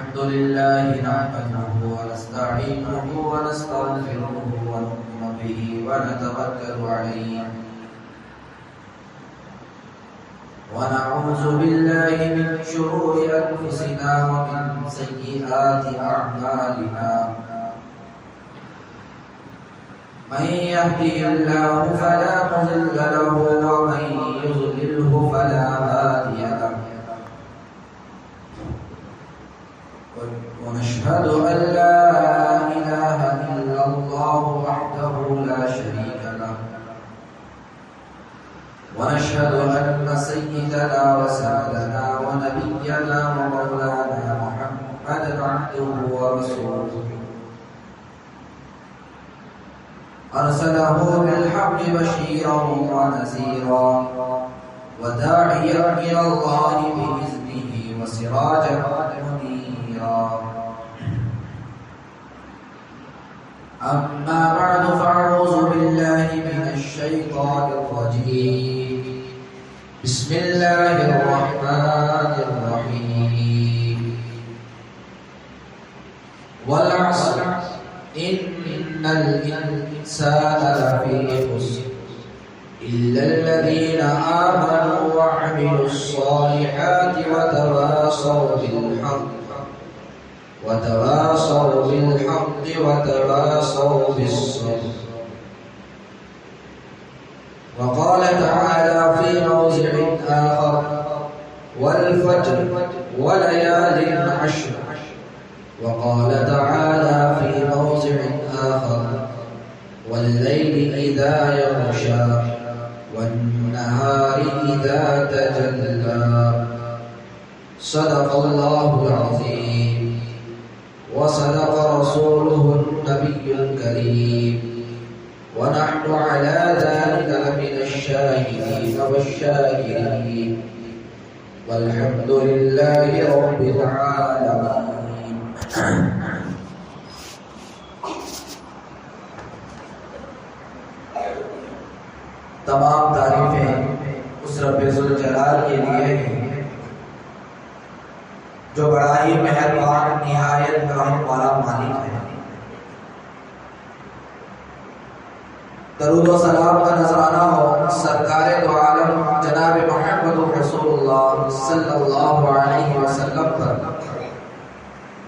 الحمد لله نحمده ونستعينه ونستغفره ونؤمن به ونتوكل عليه ونعوذ بالله من شرور أنفسنا ومن سيئات أعمالنا من يهده الله فلا مضل له ومن يضلله فلا هادي له ونشهد أن لا إله إلا الله وحده لا شريك له ونشهد أن سيدنا وسندنا ونبينا ومولانا محمدا عبده ورسوله أرسله بالحق بشيرا ونذيرا وداعيا إلى الله بإذنه وسراجا منيرا أما بعد فأعوذ بالله من الشيطان الرجيم بسم الله الرحمن الرحيم والعصر إن الإنسان لفي خسر إلا الذين آمنوا وعملوا الصالحات وتواصوا بالحق وتواصوا بالصبر. وقال تعالى في موضع آخر والفجر وليال عشر. وقال تعالى في موضع آخر والليل إذا يغشى والنهار إذا تجلى. صدق الله العظيم وصدق رسوله النبي الكريم ونحن على ذلك لمن الشاهدين والشاكرين والحمد لله رب العالمين. تمام تعریفیں اس رب ذوالجلال کے لیے ہیں جو بڑا ہی مہربان نہایت رحم والا مالک ہے. درود و سلام کا نذرانہ ہو سرکار دو عالم جناب محمد رسول اللہ صلی اللہ علیہ وسلم پر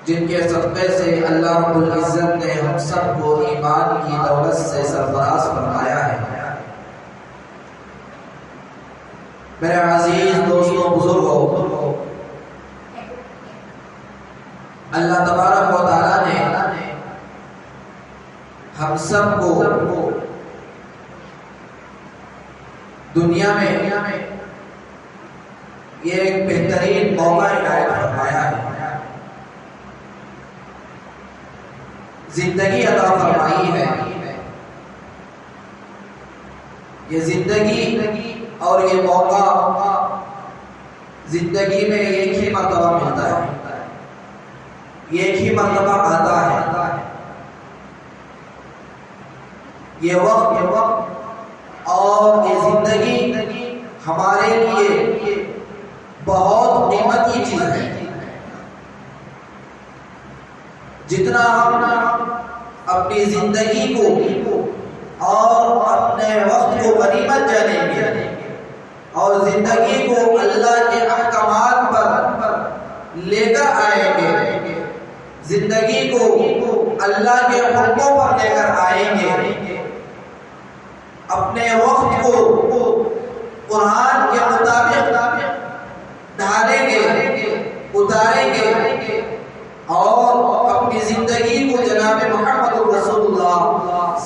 جن کے صدقے سے اللہ رب العزت نے ہم سب کو ایمان کی دولت سے سرفراز فرمایا ہے. میرے عزیز دوستوں بزرگوں، اللہ تبارک و تعالیٰ نے ہم سب کو دنیا میں یہ ایک بہترین موقع عنایت فرمایا ہے، زندگی عطا فرمائی ہے. یہ زندگی اور یہ موقع زندگی میں ایک ہی مرتبہ ملتا ہے، ایک ہی مرتبہ آتا ہے. یہ وقت اور یہ زندگی ہمارے لیے بہت قیمتی چیز ہے. جتنا ہم اپنی زندگی کو اور اپنے وقت کو غنیمت جانیں گے اور زندگی کو اللہ کے احکامات پر لے کر آئیں گے، زندگی کو اللہ کے حکموں پر لے کر آئیں گے، اپنے وقت کو قرآن کے مطابق ڈھالیں گے، اتاریں گے اور اپنی زندگی کو جناب محمد رسول اللہ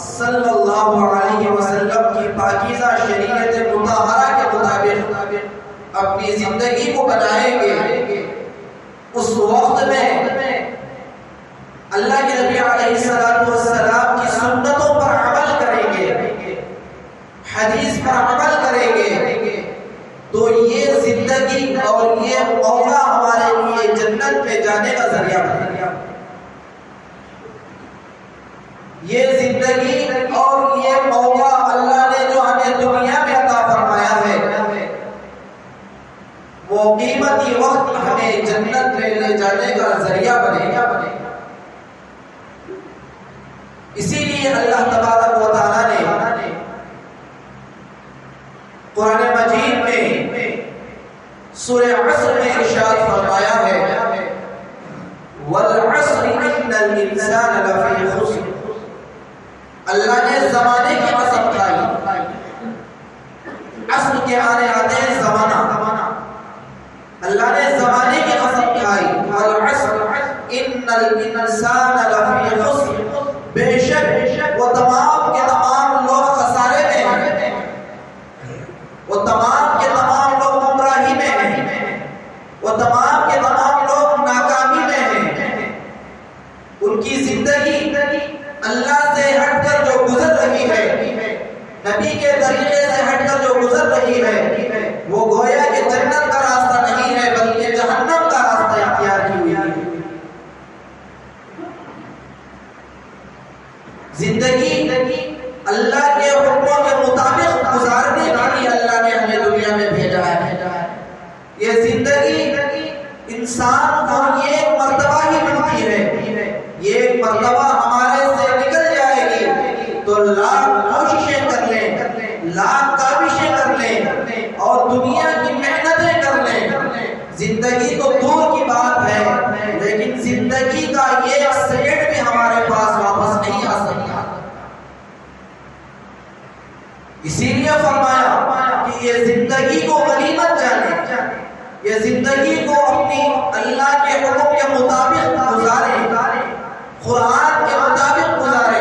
صلی اللہ علیہ وسلم کی پاکیزہ شریعت مطہرہ کے مطابق اپنی زندگی کو بنائیں گے. اس وقت میں اللہ کے نبی علیہ السلام کی سنتوں پر عمل کریں گے، حدیث پر عمل کریں گے، تو یہ زندگی اور یہ موقع ہمارے لیے جنت میں جانے کا ذریعہ بنے گا. یہ زندگی اور یہ موقع اللہ نے جو ہمیں دنیا میں عطا فرمایا ہے وہ قیمت وقت کی وقت ہمیں جنت میں لے جانے کا ذریعہ بنے. اسی لیے اللہ تبارک و تعالیٰ نے قرآن مجید میں سورہ عصر میں ارشاد فرمایا ہے وَالْعَصْرِ إِنَّ الْإِنسَانَ لَفِي خُسْرٍ. اللہ نے زمانے کی قسم کھائی. عصر کے آتے ہیں زمانہ. اللہ نے زمانے کی قسم کھائی وَالْعَصْرِ إِنَّ الْإِنسَانَ لَفِي خُسْرٍ. بے شک وہ تمام کے تمام لوگ خسارے میں ہیں. وہ تمام کے تمام لوگ گمراہی میں ہیں. وہ تمام کے تمام لوگ ناکامی میں ہیں. ان کی زندگی اللہ سے ہٹ کر جو گزر رہی ہے, نبی کے طریقے سے ہٹ کر جو گزر رہی ہے, وہ گویا کہ جنت کا راستہ نہیں ہے بلکہ جہنم کا راستہ اختیار کی ہوئی ہے. زندگی اللہ کے حکموں کے مطابق گزارنے کے لیے اللہ نے ہمیں دنیا میں بھیجا ہے. یہ زندگی انسان کو ایک مرتبہ ہی ملتی ہے. یہ ایک مرتبہ ہمارے سے نکل جائے گی تو لاکھ کوششیں کر لیں, لاکھ کاوشیں کر لیں اور دنیا کی محنتیں کر لیں, زندگی تو دور کی بات ہے لیکن زندگی کا ایک سیکنڈ بھی ہمارے پاس واپس نہیں آ سکتا. اسی لیے فرمایا کہ یہ زندگی کو غنیمت جانے, یہ زندگی کو اپنی اللہ کے حکم کے مطابق گزارے, قرآن کے مطابق گزارے.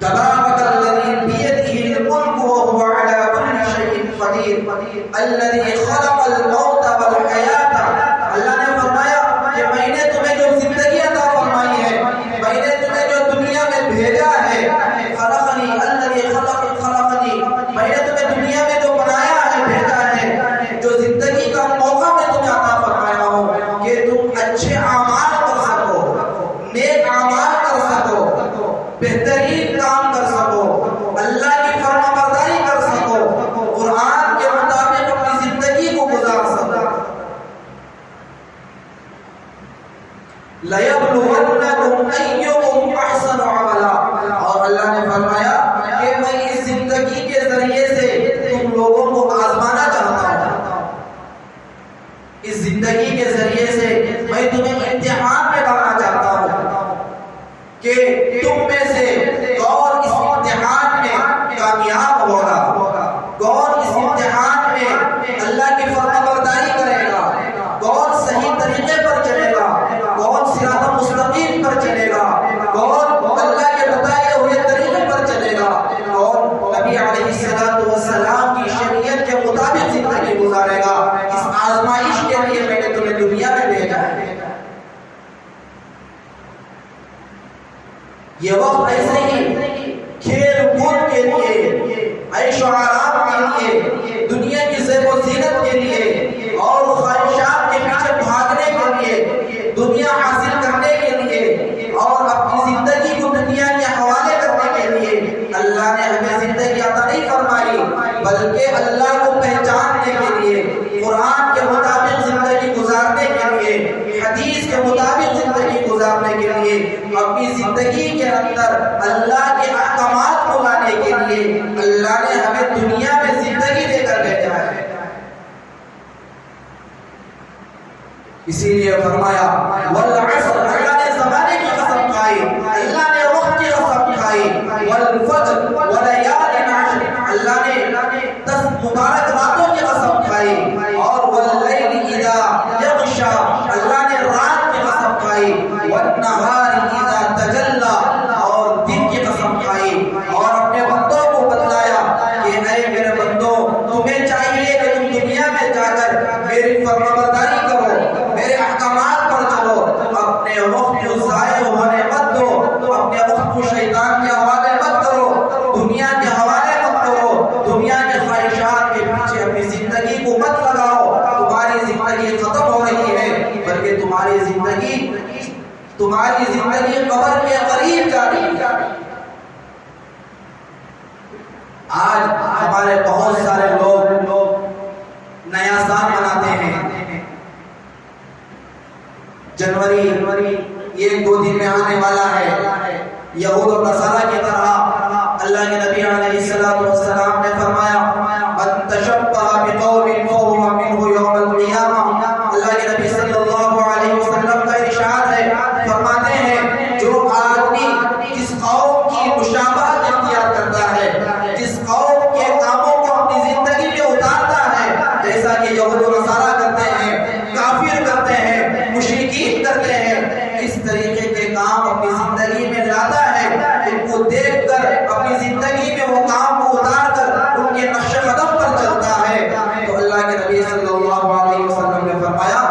تبارک الذی بیدہ الملک وهو علی کل شیء قدیر الذی خلق الموت والحیاۃ. اللہ نے فرمایا کہ میں نے تمہیں جو زندگی عطا فرمائی ہے, میں نے تمہیں جو دنیا میں بھیجا ہے, خلقنی الذی خلقنی, میں نے تمہیں دنیا میں جو بنایا ہے بھیجا ہے, جو زندگی کا موقع میں تمہیں عطا فرمایا ہوں کہ تم اچھے اعمال کر سکو, نیک اعمال کر سکو, بہترین کام کر سکو, اللہ کی فرما برداری کر سکو, قرآن کے مطابق اپنی زندگی کو گزار سکو. لَيَبْلُوَنَّكُمْ أَيُّكُمْ أَحْسَنُ عَمَلًا. اور اللہ نے فرمایا کہ میں اس زندگی کے ذریعے سے تم لوگوں کو آزمانا چاہتا ہوں. اس زندگی کے ذریعے سے میں تمہیں امتحان میں ڈالنا چاہتا ہوں کہ تم میں سے کون اس امتحان میں کامیاب ہوگا, کون اس امتحان میں اللہ کی فرما برداری کرے گا, کون صحیح طریقے پر چلے گا, کون صراط مستقیم پر چلے گا, کون اللہ کے بتائے ہوئے طریقے پر چلے گا, کون نبی علیہ السلام کی شریعت کے مطابق زندگی گزارے گا. اس آزمائش کے لیے میں نے تمہیں دنیا میں بھیجا ہے. یہ وقت ایسے ہی کھیل کود کے لیے, عیش و آرام کے لیے, دنیا کی زیب و زینت کے لیے اور خواہشات کے پیچھے بھاگنے کے لیے, دنیا حاصل کرنے کے لیے اور اپنی زندگی کو دنیا کے حوالے کرنے کے لیے اللہ نے ہمیں زندگی عطا نہیں فرمائی, بلکہ اللہ کو پہچاننے کے لیے, قرآن کے مطابق زندگی گزارنے کے لیے, حدیث کے مطابق زندگی گزارنے کے لیے, اپنی زندگی کے اندر اللہ کے احکامات کو لانے کے لیے اللہ نے ہمیں دنیا میں زندگی دے کر بھیجا ہے. اسی لیے فرمایا والعصر, اللہ نے زمانے کی قسم کھائی, اللہ نے وقت کی قسم کھائی, والفجر ولیال عشر, اللہ نے 10 مبارک راتوں کی قسم کھائی, اور واللیل اذا یغشا, اللہ نے رات کی قسم کھائی, والنہار اذا تجلی, اور دن کی قسم کھائی, اور اپنے بندوں کو بتلایا کہ اے میرے بندوں, تمہیں چاہیے کہ تم دنیا میں جا کر میری فرمانبرداری کرو, میرے احکامات پر چلو, اپنے وقت کو ضائع ہونے مت دو, اپنے وقت کو شیطان کے حوالے مت کرو, دنیا کے حوالے مت کرو, دنیا کے خواہشات کے پیچھے اپنی زندگی کو مت لگاؤ. تمہاری زندگی ختم ہو رہی ہے بلکہ تمہاری زندگی قبر کے قریب جا رہی ہے. آج ہمارے بہت سارے لوگ نیا سال مناتے ہیں. جنوری 1-2 دن میں آنے والا ہے. یہود و نصارہ کی طرح اللہ کے نبی علیہ السلام نے فرمایا من تشبہ بقوم فهو منه یوم القیامہ. اللہ کے نبی صلی اللہ علیہ وسلم کا ارشاد ہے، فرماتے ہیں جو آدمی جس قوم کی مشابہت اختیار کرتا ہے، جس قوم کے کاموں کو اپنی زندگی میں اتارتا ہے، جیسا کہ یہود و نصارہ کرتے ہیں، کافر کرتے ہیں، مشرکین کرتے ہیں، اس طریقے کے کام اپنی زندگی میں لاتا ہے، ان کو دیکھ کر اپنی زندگی میں وہ کام کو اتار کر ان کے نقش قدم پر چلتا ہے، تو اللہ کے نبی صلی اللہ علیہ وسلم نے فرمایا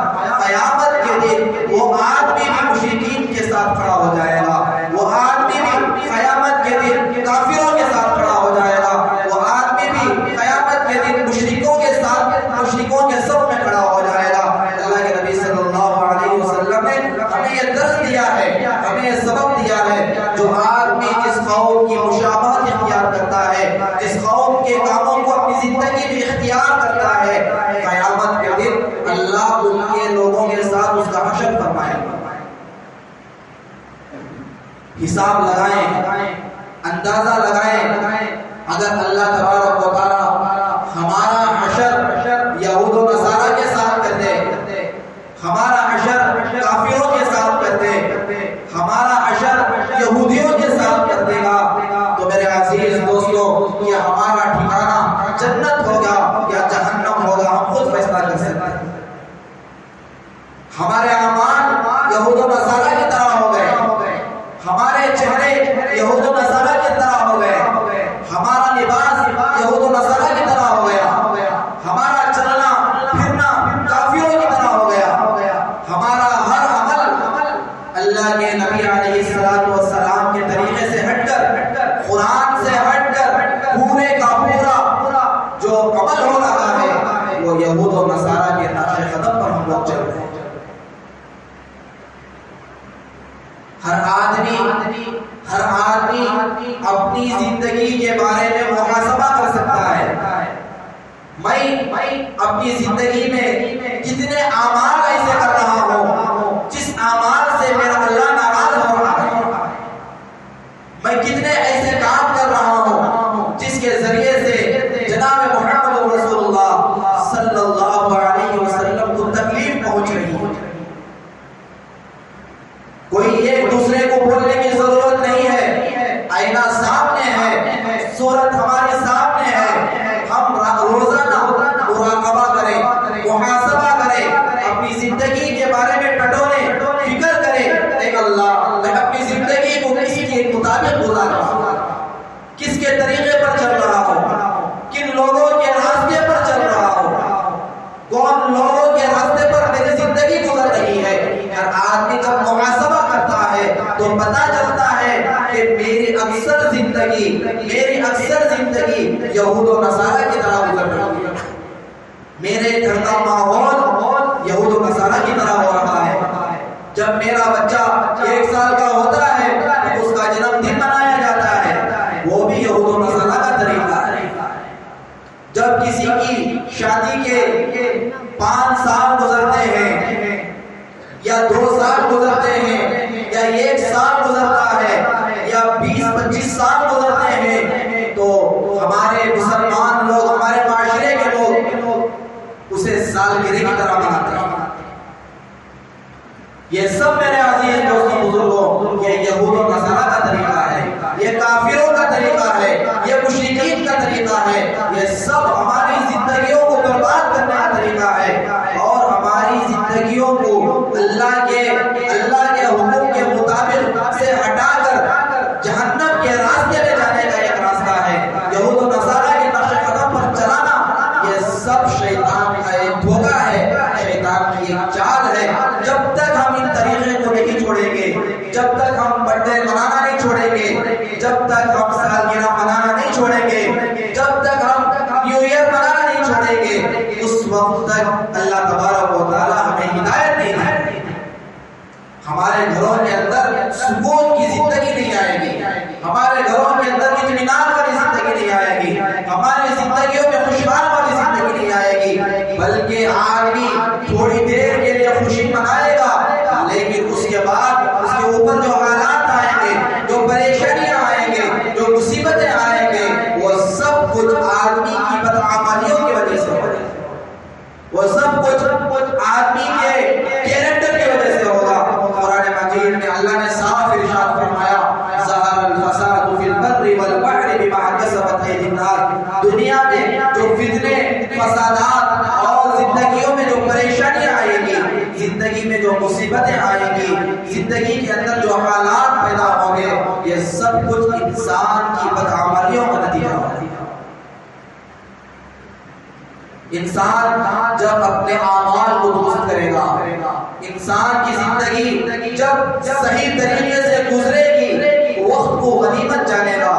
قیامت کے دن وہ آدمی بھی مشرکین کے ساتھ کھڑا ہو جائے گا، وہ آدمی بھی قیامت کے دن کافروں کے ساتھ کھڑا ہو جائے گا، وہ آدمی بھی قیامت کے دن مشرکوں کے ساتھ، مشرکوں کے صف میں کھڑا ہو جائے گا. اللہ کے نبی صلی اللہ علیہ وسلم نے ہمیں یہ درس دیا ہے، ہمیں یہ سبق دیا ہے، جو آدمی جس قوم کی مشابہت اختیار کرتا ہے، جس قوم کے کاموں کو اپنی زندگی میں اختیار کرتا ہے، قیامت کے دن اللہ ان کے لوگوں کے ساتھ اس کا حشر فرمائے گا. حساب لگائیں، اندازہ لگائیں، اگر اللہ تبارک و تعالی ہمارا حشر یہود و نصارہ کے ساتھ کر دے، ہمارا حشر کافروں کے ساتھ کر دے، ہمارا حشر یہودیوں کے ساتھ کر دے گا، تو میرے عزیز دوستو یہ ہمارا ٹھکانہ جنت ہوگا یا جہنم ہوگا ہم خود فیصلہ کر سکتے ہیں. ہمارے اعمال یہود و نصارہ کی طرح ہو گئے، ہمارے چہرے یہود و نصارہ کی طرح ہو گئے، ہمارا لباس یہود و نصارہ کی طرح ہو گیا، ہمارا چلنا پھرنا کافروں کی طرح ہو گیا، ہمارا ہر عمل اللہ کے نبی علیہ السلام کے طریقے سے ہٹ کر، قرآن سے ہٹ کر پورے کا پورا جو عمل ہو رہا ہے وہ یہود و نصارہ کے نقش قدم پر ہم لوگ چل رہے ہیں. ہر آدمی اپنی زندگی کے بارے میں محاسبہ کر سکتا ہے. میں اپنی زندگی میں کتنے اعمال ایسے کر رہا ہوں جس اعمال سے میرا اللہ ناراض ہو رہا ہے، میں کتنے ایسے کام کر رہا ہوں جس کے ذریعے سے جناب محمد رسول اللہ صلی اللہ علیہ وسلم کو تکلیف پہنچ رہی ہے. کوئی ایک دوسرے کو بولنے کی ضرورت نہیں ہے، آئینہ سامنے ہے، صورت ہمارے سامنے ہے. ہم روزانہ مراقبہ کریں، محاسبہ کریں، اپنی زندگی کے بارے میں ٹٹولیں، فکر کریں، اے اللہ میں اپنی زندگی کو کس کے مطابق گزار رہا ہوں، کس کے طریقے پر چل رہا ہوں، کن لوگوں کے راستے پر چل رہا ہوں، کون لوگوں کے راستے پر میری زندگی گزر رہی ہے. ہر آدمی جب محاسبہ کرتا ہے تو پتہ چلتا ہے کہ میری اکثر زندگی یہود و نصارہ کی طرح گزر رہی ہے، میرے گھر کا ماحول یہود و نصارہ کی طرح ہو رہا ہے. جب میرا بچہ 1 سال کا ہوتا ہے تو اس کا جنم دن منایا جاتا ہے، وہ بھی یہود و نصارہ کا طریقہ ہے. جب کسی کی شادی کے 5 سال گزرتے ہیں یا 2 سال گزرتے ہیں یا 1 سال گزرتا ہے یا 20-25 سال گزرتے ہیں تو ہمارے مسلمان لوگ، ہمارے معاشرے کے لوگ اسے سالگرہ کی طرح مناتے ہیں. یہ سب میرے عزیز دوستوں بزرگوں یہ یہود و نصارہ کا طریقہ ہے، یہ کافروں کا طریقہ ہے، یہ مشرکین کا طریقہ ہے. یہ سب ہماری زندگیوں کو برباد کرنے کا طریقہ ہے اور ہماری زندگیوں کو اللہ کے حکم کے مطابق سے ہٹا کر جہنم کے راستے میں جانے کا ایک راستہ ہے. یہود و نصارہ کے نقش قدم پر چلانا یہ سب شیطان کا ایک دھوکہ ہے، شیطان کی ایک چال ہے. جب تک ہم ان طریقے کو نہیں چھوڑیں گے، جب تک ہم برتھ ڈے منانا نہیں چھوڑیں گے، جب تک ہم سالگرہ منانا نہیں چھوڑیں گے، جب تک ہم نیو ایئر منانا نہیں چھوڑیں گے، اس وقت تک اللہ تبارک و تعالی ہمیں ہدایت نہیں دے گی. ہمارے گھروں کے اندر سکون کی زندگی نہیں آئے گی، ہمارے گھروں کے اندر اطمینان والی زندگی نہیں آئے گی، ہماری زندگیوں میں خوشحال والی زندگی نہیں آئے گی، بلکہ آج خوشی منائے گا، لیکن اس کے بعد اس کے اوپر جو حالات آئیں گے، جو پریشانیاں آئیں گے، جو مصیبتیں آئیں گے، وہ سب کچھ آدمی کی بدعملیوں کی وجہ سے ہوگا، وہ سب کچھ آدمی کے کیریکٹر کی وجہ سے ہوگا۔ قرآن مجید میں اللہ نے صاف ارشاد فرمایا، ظہر الفساد فی البر والبحر بما کسبت ایدی الناس، دنیا میں جو فتنے، فسادات اور زندگیوں میں جو پریشانیاں آئیں گی، زندگی میں جو مصیبتیں آئیں گی، زندگی کے اندر جو حالات پیدا ہوں گے، یہ سب کچھ انسان کی بدعملیوں کا نتیجہ ہوگا۔ انسان جب اپنے اعمال کو درست کرے گا، انسان کی زندگی جب صحیح طریقے سے گزرے گی، وقت کو غنیمت جانے گا،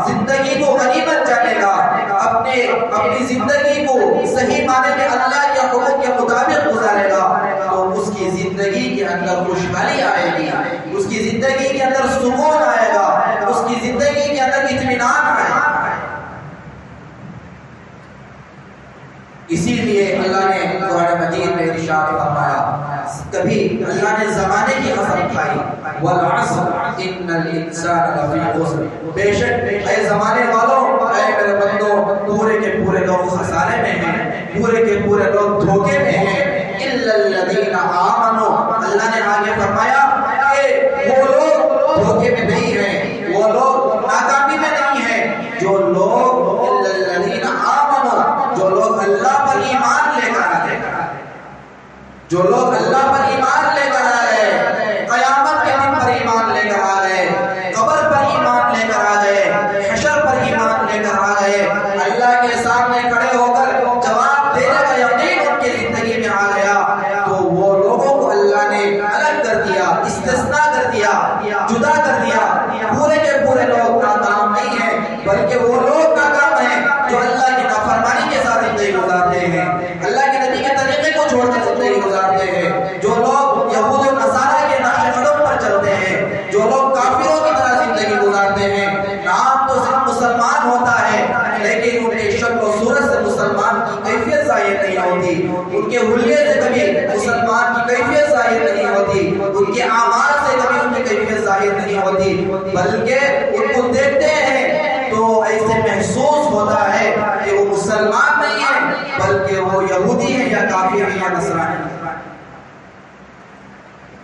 زندگی کو غنیمت جانے گا، اپنی زندگی کو صحیح معنی میں اللہ کے حکم کے مطابق گزارے گا، تو اس کی زندگی کے اندر خوشحالی آئے گی، اس کی زندگی کے اندر سکون آئے گا، اس کی زندگی کے اندر اطمینان آئے گا۔ اسی لیے اللہ نے قرآن مجید میں ارشاد فرمایا، کبھی اللہ نے زمانے کی قسم کھائی، والعصر ان الانسان لفی خسر، بے شک اے زمانے والوں، اے میرے بندوں، پورے کے پورے لوگ خسارے میں ہیں، پورے کے پورے لوگ دھوکے میں ہیں، الا الذین آمنوا، اللہ نے آگے فرمایا کہ وہ لوگ دھوکے میں نہیں ہیں، وہ لوگ ناکامی میں نہیں ہیں، جو لوگ الا الذین آمنوا، جو لوگ اللہ پر ایمان لے کر آئے، جو لوگ اللہ پر ایمان لے کر آئے، قیامت کے دن پر ایمان لے کر آ گئے، قبر پر ایمان لے کر آ گئے، حشر پر ایمان لے کر آ گئے، اللہ کے سامنے کھڑے ہو کر جواب دینے کا یقین ان کی زندگی میں آ گیا، تو وہ لوگوں کو اللہ نے الگ کر دیا، استثناء کر دیا، جدا کر دیا۔ پورے کے پورے لوگ ناکام نہیں ہیں، بلکہ وہ لوگ ناکام ہیں جو اللہ کی نافرمانی کے ساتھ زندگی گزارتے ہیں، اللہ کے نبی کے طریقے کو چھوڑ کر زندگی گزارتے ہیں، جو لوگ یہود و نصارہ کے نقش قدم پر چلتے ہیں، جو لوگ کافروں کی طرح زندگی گزارتے ہیں۔ نام تو صرف مسلمان ہوتا ہے، لیکن ان کی شکل و صورت سے مسلمان کی کیفیت ظاہر نہیں ہوتی، ان کے حلیے سے کبھی مسلمان کی کیفیت ظاہر نہیں ہوتی، ان کے اعمال سے کبھی ان کی کیفیت ظاہر نہیں ہوتی، بلکہ ان کو دیکھتے ہیں تو ایسے محسوس ہوتا ہے کہ وہ مسلمان نہیں ہے، بلکہ وہ یہودی ہے یا کافر ہے یا نصرانی ہے۔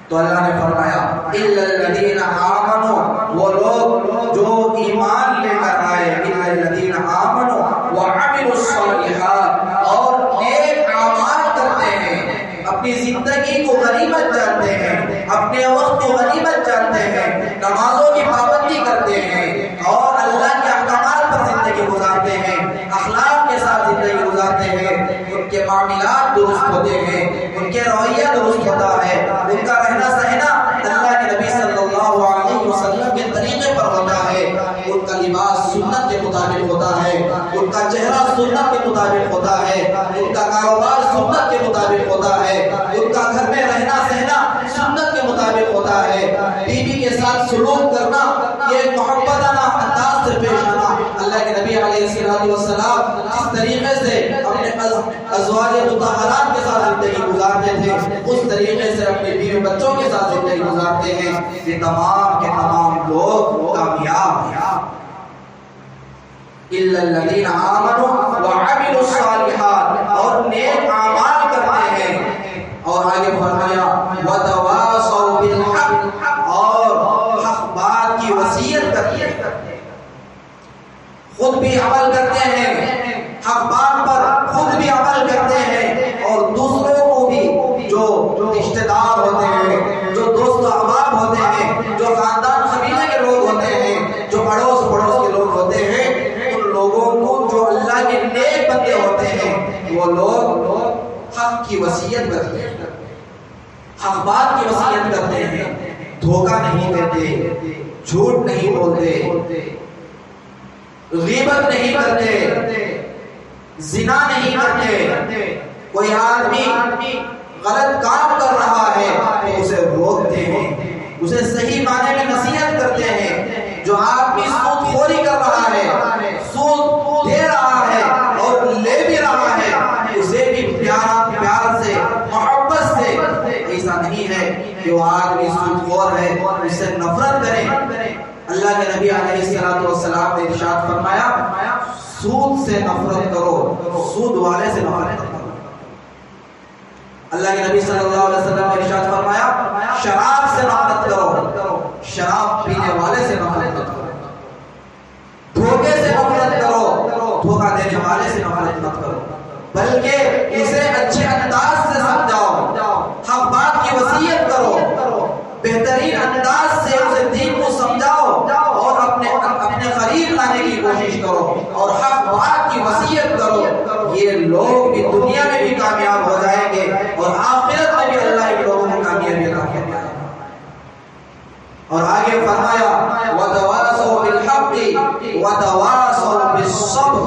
تو اللہ نے فرمایا الا الذین آمنوا، وہ لوگ جو ایمان لے کر آئے، الا الذین آمنوا وعملوا الصالحات، اور نیک اعمال کرتے ہیں، اپنی زندگی کو غنیمت جانتے ہیں، اپنے وقت کو غنیمت جانتے ہیں، نمازوں کی پابندی کرتے ہیں اور اللہ کے احکامات پر زندگی گزارتے ہیں، اخلاق کے ساتھ زندگی گزارتے ہیں، ان کے معاملات درست ہوتے ہیں، ان کے رویہ درست ہوتا ہے، ان کا رہنا سہنا اللہ کے نبی صلی اللہ علیہ وسلم کے طریقے پر ہوتا ہے، ان کا لباس سنت کے مطابق ہوتا ہے، ان کا چہرہ سنت کے مطابق ہوتا ہے، ان کا کاروبار سنت کے مطابق ہوتا ہے، ان کا گھر میں رہنا سہنا سنت کے مطابق ہوتا ہے، بیوی کے ساتھ سلوک کرنا، یہ محبتانہ انداز سے پیش آنا۔ اللہ کے نبی علیہ السلام جس طریقے سے اپنے ازواج مطہرات کے ساتھ زندگی گزارتے تھے، اس طریقے سے اپنے بیوی بچوں کے ساتھ زندگی گزارتے ہیں، یہ تمام کے تمام لوگ کامیاب ہیں۔ الا الذین آمنوا وعملوا الصالحات، اور نیک اعمال کرتے ہیں، اور آگے فرمایا وتواصوا بالحق، اور حق بات کی وصیت کرتے ہیں، خود بھی عمل کرتے ہیں، حق بات پر خود بھی عمل کرتے ہیں، اور دوسروں کو بھی، جو رشتہ دار ہوتے ہیں، جو دوست و احباب ہوتے ہیں، جو خاندان قبیلے کے لوگ ہوتے ہیں، جو اڑوس پڑوس کے لوگ ہوتے ہیں، ان لوگوں کو جو اللہ کے نیک بندے ہوتے ہیں، وہ لوگ حق کی وصیت کرتے ہیں، حق بات کی وصیت کرتے ہیں، دھوکہ نہیں دیتے، جھوٹ نہیں بولتے، غیبت نہیں کرتے، زنا نہیں کرتے، کوئی آدمی غلط کام کر رہا ہے تو اسے روکتے ہیں، اسے صحیح معنی میں نصیحت کرتے ہیں۔ جو آدمی سود خوری کر رہا ہے، سود دے رہا ہے اور لے بھی رہا ہے، اسے بھی پیار سے، محبت سے، ایسا کہ وہ آدمی سود خور ہے، اس سے نفرت کریں۔ اللہ کے نبی علیہ السلام نے ارشاد فرمایا سود سے نفرت کرو، سود والے سے نفرت کرو۔ اللہ کے نبی صلی اللہ علیہ وسلم نے ارشاد فرمایا شراب سے نفرت کرو، شراب پینے والے سے نفرت کرو، دھوکے سے نفرت کرو، دھوکہ دینے والے سے نفرت مت کرو، بلکہ اسے اچھے انداز سے سمجھاؤ، حق بات کی وصیت کرو، بہترین انداز سے اسے دین کو سمجھاؤ اور اپنے قریب لانے کی کوشش کرو اور حق بات کی وصیت کرو۔ یہ لوگ بھی دنیا میں بھی کامیاب ہو جائیں گے اور آخرت میں بھی اللہ ان لوگوں کو کامیابی عطا فرمائے گا۔ اور آگے فرمایا وَتَوَاصَوْا بِالْحَقِّ وَتَوَاصَوْا بِالصَّبْرِ،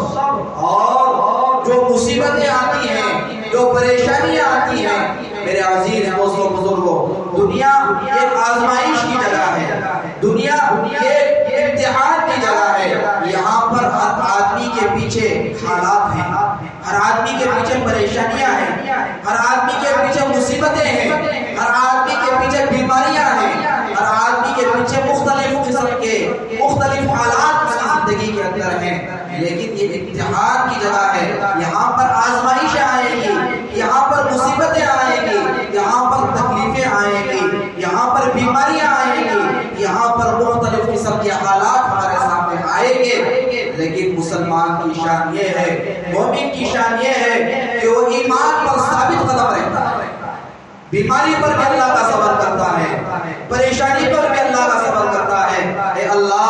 اور جو مصیبتیں آتی ہیں، جو پریشانیاں آتی ہیں، میرے عزیز دوستوں بزرگوں، دنیا ایک آزمائش کی جگہ ہے، دنیا ایک امتحان کی جگہ ہے۔ یہاں پر ہر آدمی کے پیچھے حالات ہیں، ہر آدمی کے پیچھے پریشانیاں ہیں، ہر آدمی کے پیچھے مصیبتیں ہیں، ہر آدمی کے پیچھے بیماریاں ہیں، ہر آدمی کے پیچھے مختلف قسم کے مختلف حالات کی زندگی کے اندر ہیں۔ لیکن یہ امتحان کی جگہ ہے، یہاں پر آزمائشیں آئیں گی، یہاں پر مصیبتیں آئیں گی، یہاں پر تکلیفیں آئیں گی، یہاں پر بیماریاں آئیں گی، یہاں پر مختلف قسم کے حالات ہمارے سامنے آئیں گے۔ لیکن مسلمان کی شان یہ ہے، مومن کی شان یہ ہے کہ وہ ایمان پر ثابت قدم رہتا ہے، بیماری پر بھی اللہ کا صبر کرتا ہے، پریشانی پر بھی اللہ کا صبر کرتا ہے۔ اے اللہ،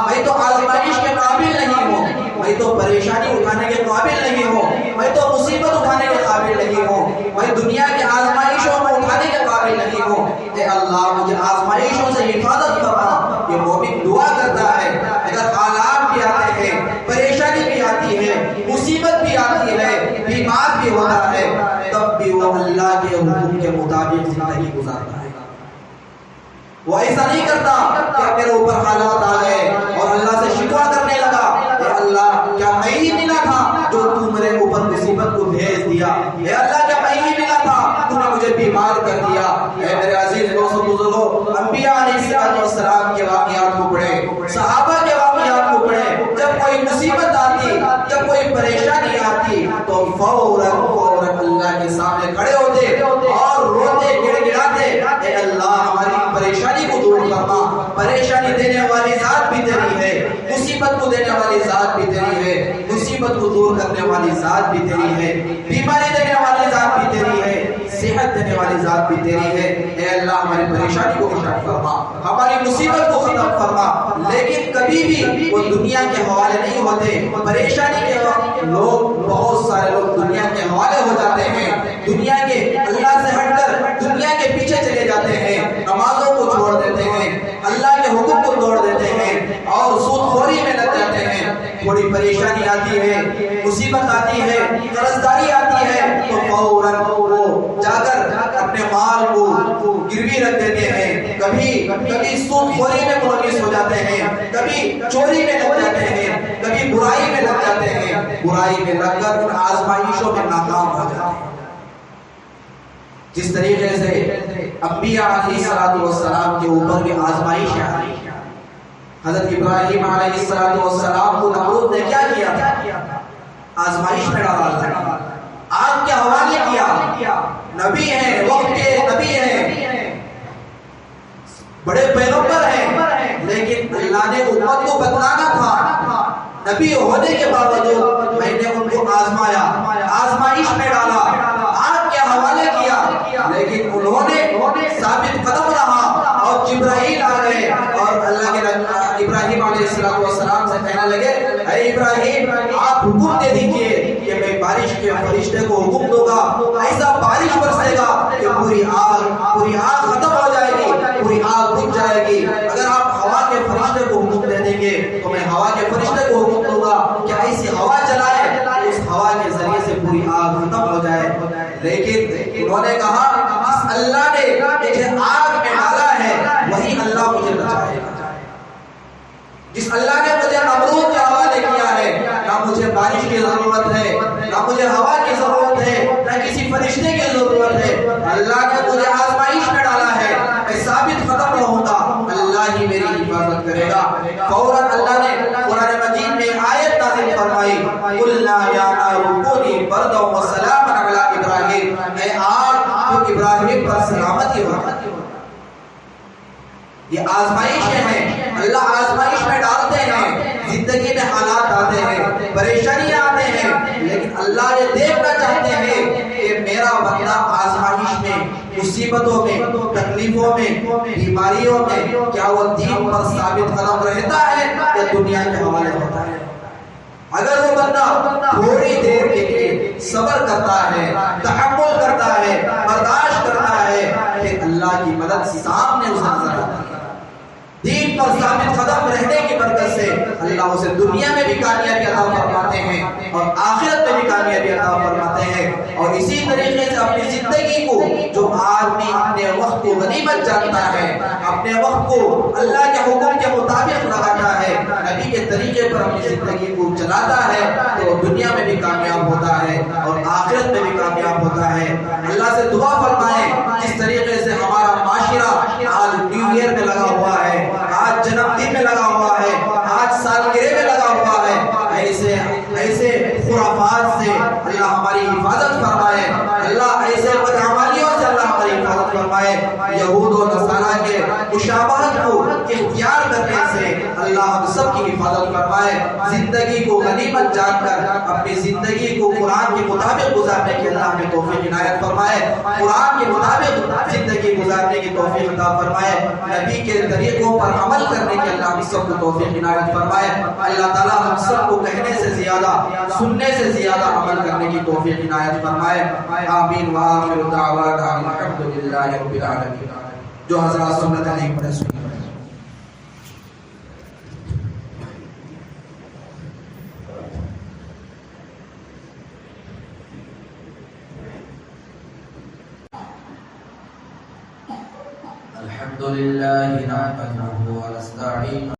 میں تو آزمائش کے قابل نہیں ہوں، میں تو پریشانی اٹھانے کے قابل نہیں ہوں، میں تو مصیبت اٹھانے کے قابل نہیں ہوں، میں دنیا کے آزمائشوں کو اٹھانے کے قابل نہیں ہوں۔ اے اللہ، مجھے آزمائشوں سے حفاظت فرما۔ یہ مومن دعا کرتا ہے، اگر حالات بھی آتے ہیں، پریشانی بھی آتی ہے، مصیبت بھی آتی ہے، بیمار بھی ہوتا ہے، تب بھی وہ اللہ کے حکم کے مطابق زندگی گزارتا ہے۔ وہ ایسا نہیں کرتا کہ میرے اوپر حالات آ گئے اور اللہ سے شکوہ کرنے لگا، اے اللہ کیا میں ہی ملا تھا جو تو میرے اوپر مصیبت کو بھیج دیا، اے اللہ کیا میں ہی ملا تھا تو نے مجھے بیمار کر دیا۔ اے میرے عزیز دوستو بزرگوں، انبیاء علیہ السلام کے واقعات کو پڑھیں، صحابہ کے واقعات کو پڑھیں، جب کوئی مصیبت آتی، جب کوئی پریشانی آتی تو فوراً اللہ کے سامنے کھڑے ہوتے اور روتے گڑ گڑاتے، اے اللہ ہماری پریشانی کو دور کرنا، پریشانی دینے والی ذات بھی تیری ہے، مصیبت کو دینے والی ذات بھی تیری ہے، مصیبت کو دور کرنے والی ذات بھی تیری ہے، بیماری دینے والی ذات بھی تیری ہے، صحت دینے والی ذات بھی تیری ہے۔ اے اللہ ہماری پریشانی کو ختم فرما، ہماری مصیبت کو ختم فرما۔ لیکن کبھی بھی وہ دنیا کے حوالے نہیں ہوتے، پریشانی کے وقت لوگ، بہت سارے لوگ دنیا کے حوالے ہو جاتے ہیں، دنیا کے اللہ سے ہٹ کر دنیا کے پیچھے چلے جاتے ہیں، نمازوں کو چھوڑ دیتے ہیں، اللہ کے حکم کو توڑ دیتے ہیں اور سود خوری میں لگ جاتے ہیں۔ تھوڑی پریشانی آتی ہے، مصیبت آتی ہے، قرض داری آتی ہے تو فوراً وہ جا کر اپنے مال کو گروی رکھ دیتے ہیں، کبھی سود خوری میں ملوث ہو جاتے ہیں، کبھی چوری میں لگ جاتے ہیں، کبھی برائی میں لگ جاتے ہیں، برائی میں لگ کر ان آزمائشوں میں ناکام ہو جاتے ہیں۔ جس طریقے سے انبیاء علیہ السلام کے اوپر بھی آزمائش آئی، حضرت ابراہیم علیہ السلام کو نمرود نے کیا کیا تھا؟ آزمائش میں ڈالا تھا، آگ کے حوالے کیا۔ نبی ہیں، وقت کے نبی ہیں، بڑے پیغمبر ہیں، لیکن اللہ نے امت کو بتلانا تھا، نبی ہونے کے باوجود میں نے ان کو آزمایا، آزمائش میں ڈالا، آگ کے حوالے کیا، لیکن انہوں نے ثابت قدم رہا اور جبرائیل آ گئے اور اللہ کے ابراہیم علیہ السلام سے کہنے لگے، اے ابراہیم آپ حکم دے دیجئے کہ میں بارش کے فرشتے کو حکم دوں گا، ایسا بارش برسے گا کہ پوری آگ ختم ہو جائے گی، پوری آگ بجھ جائے گی۔ اگر آپ ہوا کے فرشتے کو حکم دے دیں گے تو میں ہوا کے فرشتے کو حکم دوں گا کہ ایسی ہوا چلائے اس ہوا کے ذریعے سے پوری آگ ختم ہو جائے۔ لیکن انہوں نے کہا جس اللہ نے مجھے آگ میں ڈالا ہے وہی اللہ مجھے بچائے گا، جس اللہ نے مجھے نمرود کے حوالے کیا ہے، نہ مجھے بارش کی ضرورت ہے، نہ مجھے ہوا کی ضرورت ہے، نہ کسی فرشتے کی ضرورت ہے، اللہ نے مجھے آزمائش میں ڈالا ہے تو ابراہیم پر سلامتی ہوگا۔ یہ آزمائشیں ہیں، اللہ آزمائش میں ڈالتے ہیں، زندگی میں حالات آتے ہیں، پریشانیاں آتے ہیں، لیکن اللہ یہ دیکھنا چاہتے ہیں کہ میرا بندہ آزمائش میں، مصیبتوں میں، تکلیفوں میں، بیماریوں میں کیا وہ دین پر ثابت قدم رہتا ہے یا دنیا کے حوالے ہوتا ہے۔ اگر وہ بندہ تھوڑی دیر کے لیے صبر کرتا ہے، تحمل کرتا ہے، برداشت کرتا ہے، کہ اللہ کی مدد سامنے اسے نظر آتی ہے۔ دین پر ثابت قدم رہنے کی برکت سے اللہ اسے دنیا میں بھی کامیابی عطا فرماتے ہیں اور آخرت میں بھی کامیابی عطا فرماتے ہیں۔ اور اسی طریقے سے اپنی زندگی کو، جو آدمی اپنے وقت کو غنیمت جانتا ہے، اپنے وقت کو اللہ کے حکم کے مطابق لگاتا ہے، نبی کے طریقے پر اپنی زندگی کو چلاتا ہے، تو وہ دنیا میں بھی کامیاب ہوتا ہے اور آخرت میں بھی کامیاب ہوتا ہے۔ اللہ سے دعا فرمائیں جس طریقے سے ہمارا معاشرہ آج نیو ایئر میں لگا ہوا ہے، آج جنم دن میں لگا ہوا ہے، آج سالگرہ میں لگا ہوا ہے، ایسے خرافات سے اللہ ہماری حفاظت فرمائے، اللہ ایسے بدعمالیوں سے اللہ ہماری حفاظت فرمائے، یہود و نصارہ کے مشابہت کو اختیار کرنے سے اللہ ہم سب کی حفاظت فرمائے۔ زندگی کو غنیمت جان کر اپنی زندگی کو قرآن کے مطابق گزارنے کی اللہ ہمیں توفیق عنایت فرمائے، قرآن کے مطابق زندگی گزارنے کی توفیق عطا فرمائے، نبی کے طریقوں پر عمل کرنے کی اللہ ہم سب کو توفیق عنایت فرمائے۔ اللہ تعالیٰ ہم سب کو کہنے سے زیادہ، سننے سے زیادہ عمل کرنے کی توفیق عنایت فرمائے۔ آمین وآخر دعوانا الحمدللہ رب العالمین۔ جو حضرات سنت علیہ پڑھے سنیں۔ الحمدللہ نحمدہ ونستعینہ